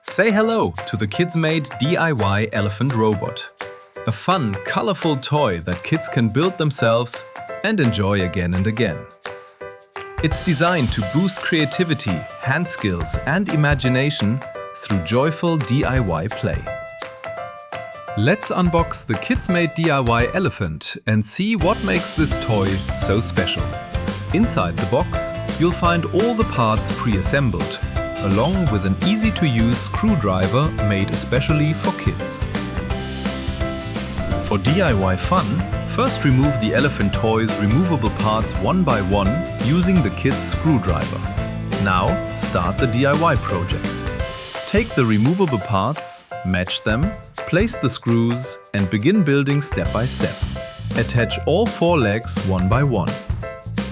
Say hello to the Kidsmate DIY elephant robot. A fun, colorful toy that kids can build themselves and enjoy again and again. It's designed to boost creativity, hand skills and imagination through joyful DIY play. Let's unbox the Kidsmate DIY elephant and see what makes this toy so special. Inside the box, you'll find all the parts pre-assembled, along with an easy-to-use screwdriver made especially for kids. For DIY fun, first remove the elephant toy's removable parts one by one using the kid's screwdriver. Now start the DIY project. Take the removable parts, match them, place the screws and begin building step by step. Attach all 4 legs one by one.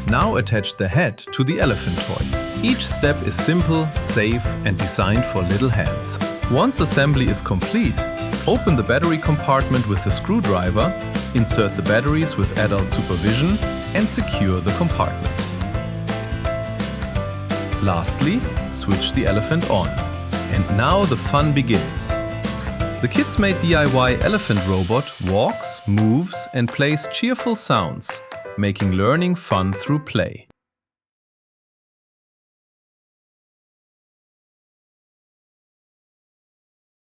Now attach the head to the elephant toy. Each step is simple, safe and designed for little hands. Once assembly is complete, open the battery compartment with the screwdriver, insert the batteries with adult supervision and secure the compartment. Lastly, switch the elephant on. And now the fun begins. The Kidsmate DIY elephant robot walks, moves and plays cheerful sounds, making learning fun through play.